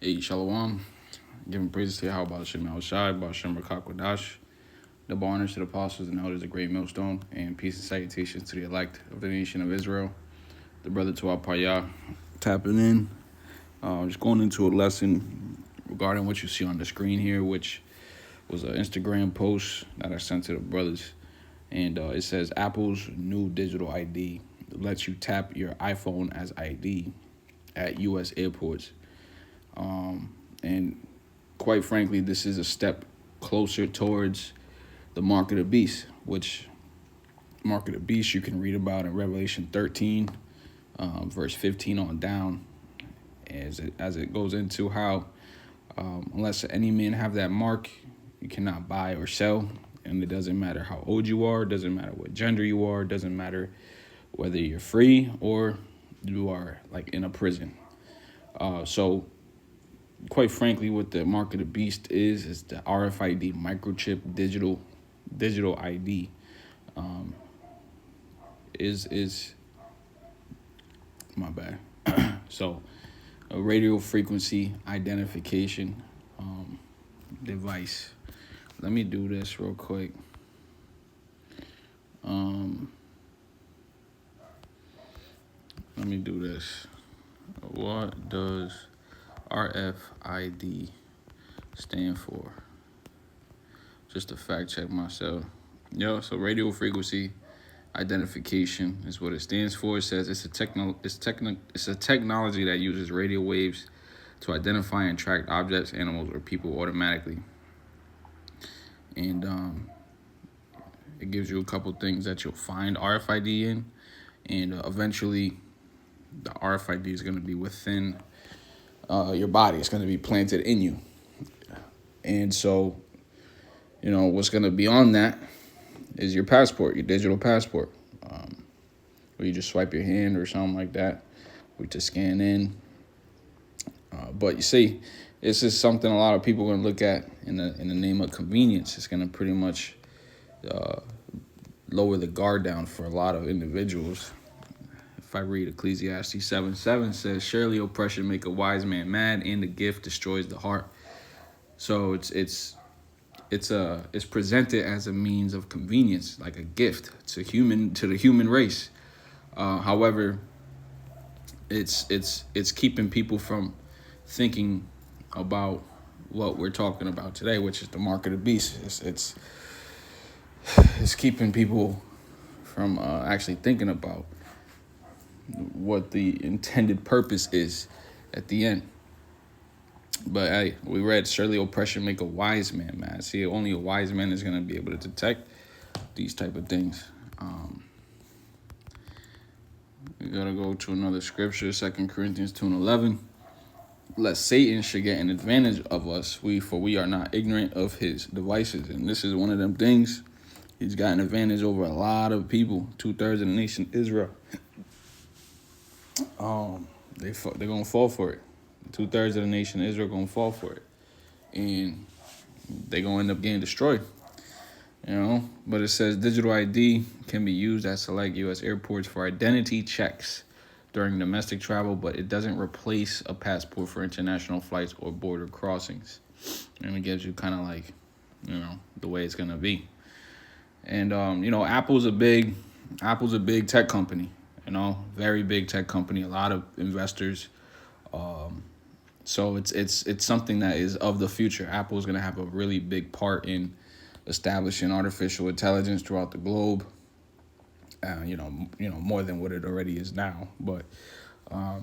Hey, Shalom. Giving praises to Yahweh Shem Al Shai, Bashem Rakakwadash, double honors to the apostles and elders of Great Millstone, and peace and salutations to the elect of the nation of Israel, the brother to our Payah, tapping in. Just going into a lesson regarding what you see on the screen here, which was an Instagram post that I sent to the brothers. And it says, Apple's new digital ID lets you tap your iPhone as ID at U.S. airports. And quite frankly, this is a step closer towards the mark of the beast, which mark of the beast you can read about in Revelation 13, verse 15 on down, as it goes into how unless any man have that mark, you cannot buy or sell. And it doesn't matter how old you are, it doesn't matter what gender you are, it doesn't matter whether you're free or you are like in a prison. So quite frankly, what the mark of the beast is the RFID microchip digital ID. Is my bad. So a radio frequency identification device. Let me do this real quick. Let me do this. What does RFID stand for? Just to fact check myself. So radio frequency identification is what it stands for. It says it's a technology that uses radio waves to identify and track objects, animals, or people automatically. And it gives you a couple things that you'll find RFID in, and eventually the RFID is going to be within your body. It's going to be planted in you. And so, what's going to be on that is your passport, your digital passport, where you just swipe your hand or something like that, or to scan in. But you see, this is something a lot of people are going to look at in the name of convenience. It's going to pretty much lower the guard down for a lot of individuals. If I read Ecclesiastes 7:7 says, surely oppression make a wise man mad, and the gift destroys the heart. So it's presented as a means of convenience, like a gift to the human race. However, it's keeping people from thinking about what we're talking about today, which is the mark of the beast. It's keeping people from actually thinking about what the intended purpose is at the end. But hey, we read, surely oppression make a wise man mad. See, only a wise man is going to be able to detect these type of things. We got to go to another scripture, 2 Corinthians 2:11. Lest Satan should get an advantage of us, for we are not ignorant of his devices. And this is one of them things. He's got an advantage over a lot of people, 2/3 of the nation Israel. They're going to fall for it. 2/3 of the nation Israel going to fall for it. And they're going to end up getting destroyed. But it says digital ID can be used at select U.S. airports for identity checks during domestic travel, but it doesn't replace a passport for international flights or border crossings. And it gives you kind of like, the way it's going to be. And, Apple's a big tech company, very big tech company, a lot of investors. So it's something that is of the future. Apple is going to have a really big part in establishing artificial intelligence throughout the globe. More than what it already is now. But a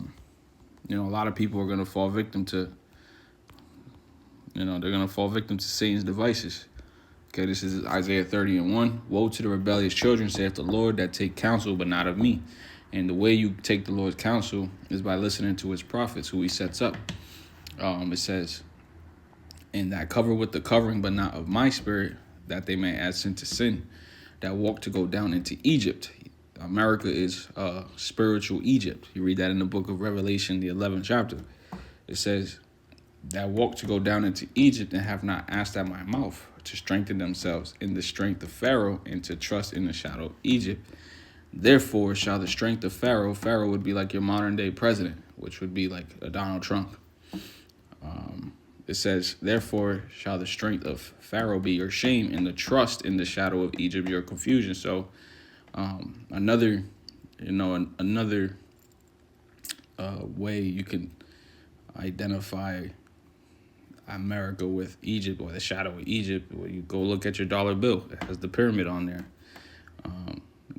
lot of people are going to fall victim to. They're going to fall victim to Satan's devices. Okay, this is Isaiah 30:1. Woe to the rebellious children, saith the Lord, that take counsel, but not of me. And the way you take the Lord's counsel is by listening to his prophets, who he sets up. It says, and that cover with the covering, but not of my spirit, that they may add sin to sin, that walk to go down into Egypt. America is spiritual Egypt. You read that in the book of Revelation, the 11th chapter. It says, that walk to go down into Egypt and have not asked at my mouth, to strengthen themselves in the strength of Pharaoh and to trust in the shadow of Egypt. Therefore shall the strength of Pharaoh would be like your modern day president, which would be like a Donald Trump. it says, therefore shall the strength of Pharaoh be your shame, and the trust in the shadow of Egypt your confusion. So another way you can identify America with Egypt, or the shadow of Egypt, where you go look at your dollar bill. It has the pyramid on there.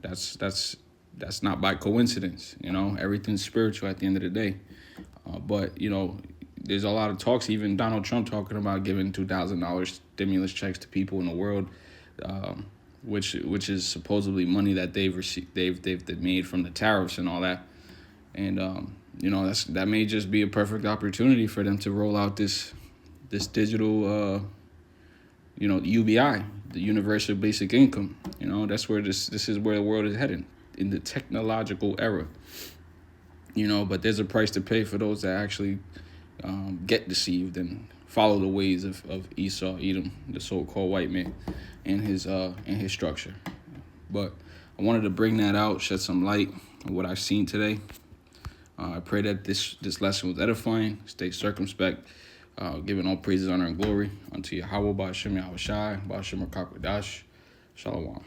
That's not by coincidence. Everything's spiritual at the end of the day. But there's a lot of talks. Even Donald Trump talking about giving $2,000 stimulus checks to people in the world, which is supposedly money that they've received, they've made from the tariffs and all that. And that may just be a perfect opportunity for them to roll out this digital, UBI, the universal basic income. That's where this is where the world is heading in the technological era. But there's a price to pay for those that actually get deceived and follow the ways of Esau, Edom, the so-called white man, and his structure. But I wanted to bring that out, shed some light on what I've seen today. I pray that this lesson was edifying. Stay circumspect, giving all praises, honor, and glory unto Yahweh, Ba'ashem Yahushai, Ba'ashem Rakakwadash. Shalom.